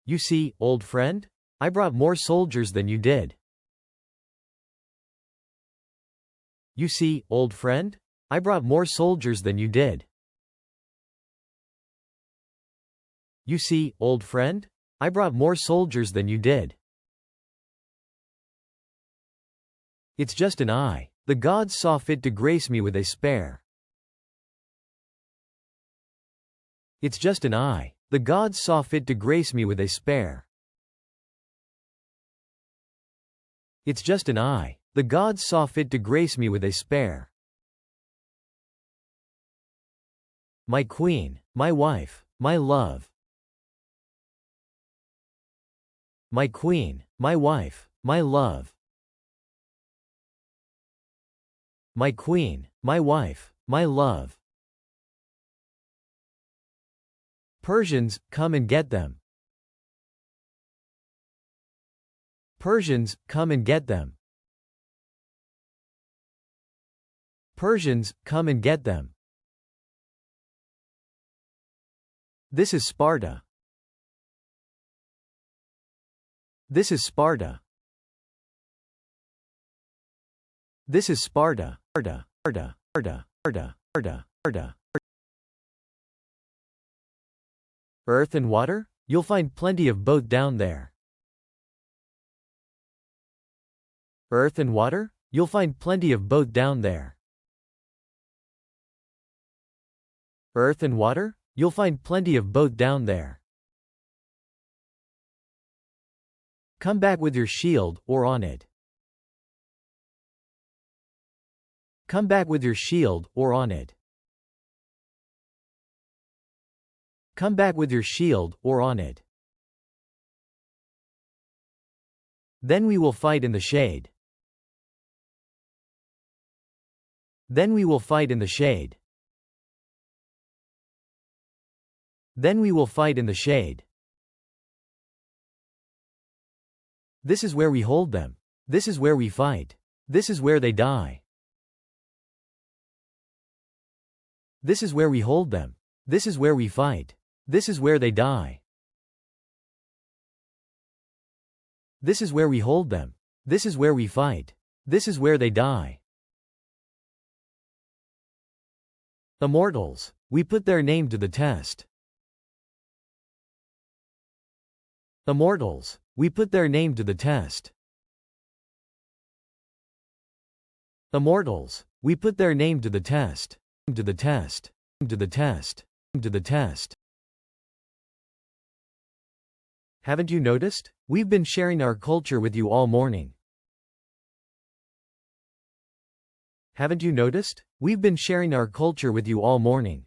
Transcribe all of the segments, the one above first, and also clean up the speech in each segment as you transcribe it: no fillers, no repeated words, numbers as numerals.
You see, old friend, I brought more soldiers than you did. You see, old friend, I brought more soldiers than you did. You see, old friend, I brought more soldiers than you did. It's just an eye. The gods saw fit to grace me with a spare. It's just an eye. The gods saw fit to grace me with a spare. It's just an eye. The gods saw fit to grace me with a spare. My queen, my wife, my love. My queen, my wife, my love. My queen, my wife, my love. Persians, come and get them. Persians, come and get them. Persians, come and get them. This is Sparta. This is Sparta. This is Sparta. Sparta, Sparta, Sparta, Sparta, Sparta, Sparta. Earth and water? You'll find plenty of both down there. Earth and water? You'll find plenty of both down there. Earth and water? You'll find plenty of both down there. Come back with your shield, or on it. Come back with your shield, or on it. Come back with your shield, or on it. Then we will fight in the shade. Then we will fight in the shade. Then we will fight in the shade. This is where we hold them. This is where we fight. This is where they die. This is where we hold them. This is where we fight. This is where they die. This is where we hold them. This is where we fight. This is where they die. Immortals. We put their name to the test. Immortals. We put their name to the test. Immortals. We put their name to the test. To the test. To the test. To the test. Haven't you noticed? We've been sharing our culture with you all morning. Haven't you noticed? We've been sharing our culture with you all morning.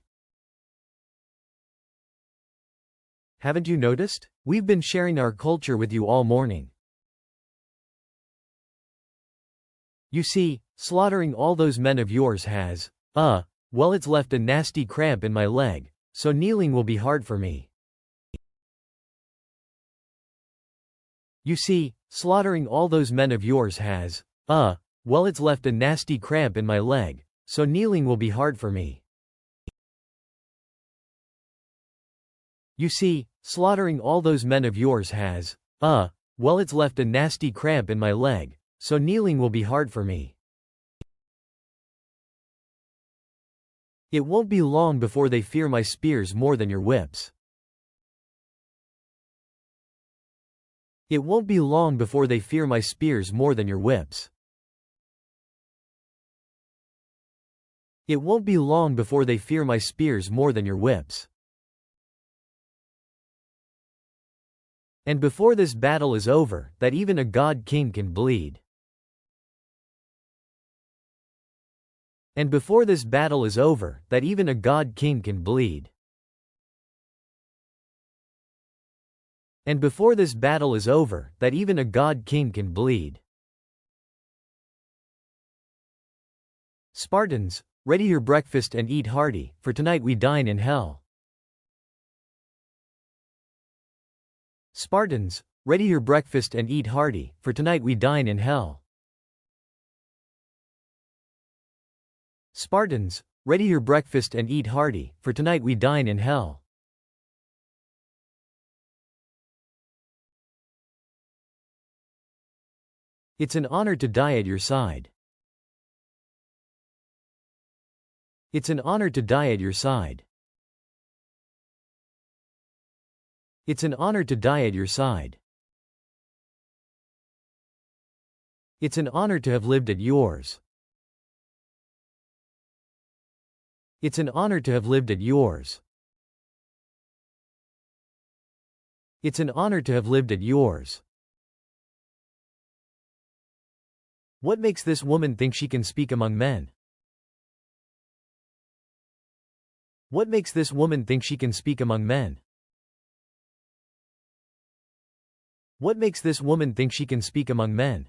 Haven't you noticed? We've been sharing our culture with you all morning. You see, slaughtering all those men of yours has, well, it's left a nasty cramp in my leg, so kneeling will be hard for me. You see, slaughtering all those men of yours has, well, it's left a nasty cramp in my leg, so kneeling will be hard for me. You see, slaughtering all those men of yours has, well, it's left a nasty cramp in my leg, so kneeling will be hard for me. It won't be long before they fear my spears more than your whips. It won't be long before they fear my spears more than your whips. It won't be long before they fear my spears more than your whips. And before this battle is over, that even a god king can bleed. And before this battle is over, that even a god king can bleed. And before this battle is over, that even a god king can bleed. Spartans, ready your breakfast and eat hearty, for tonight we dine in hell. Spartans, ready your breakfast and eat hearty, for tonight we dine in hell. Spartans, ready your breakfast and eat hearty, for tonight we dine in hell. It's an honor to die at your side. It's an honor to die at your side. It's an honor to die at your side. It's an honor to have lived at yours. It's an honor to have lived at yours. It's an honor to have lived at yours. What makes this woman think she can speak among men? What makes this woman think she can speak among men? What makes this woman think she can speak among men?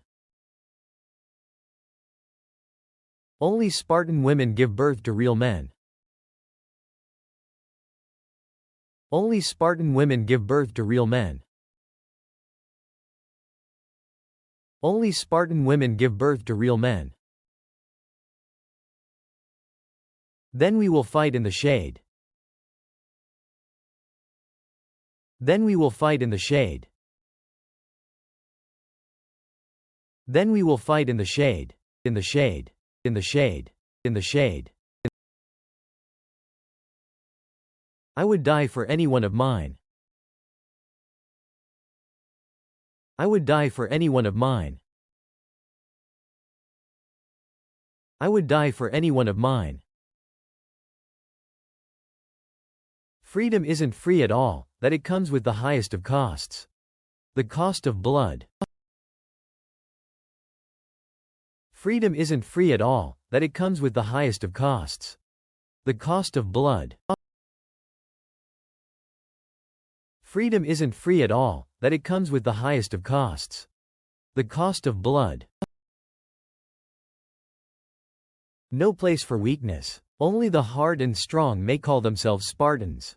Only Spartan women give birth to real men. Only Spartan women give birth to real men. Only Spartan women give birth to real men. Then we will fight in the shade. Then we will fight in the shade. Then we will fight in the shade. In the shade. In the shade. In the shade. I would die for any one of mine. I would die for any one of mine. I would die for any one of mine. Freedom isn't free at all, that it comes with the highest of costs. The cost of blood. Freedom isn't free at all, that it comes with the highest of costs. The cost of blood. Freedom isn't free at all, that it comes with the highest of costs. The cost of blood. No place for weakness. Only the hard and strong may call themselves Spartans.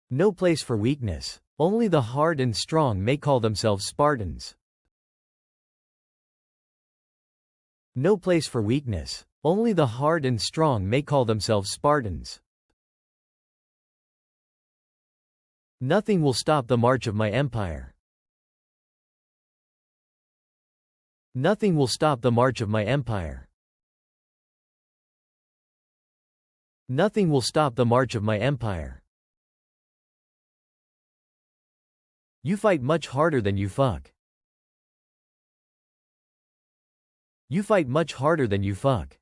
No place for weakness. Only the hard and strong may call themselves Spartans. No place for weakness. Only the hard and strong may call themselves Spartans. Nothing will stop the march of my empire. Nothing will stop the march of my empire. Nothing will stop the march of my empire. You fight much harder than you fuck. You fight much harder than you fuck.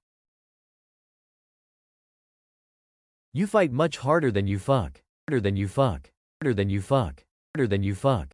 You fight much harder than you fuck. Harder than you fuck. Harder than you fuck. Harder than you fuck.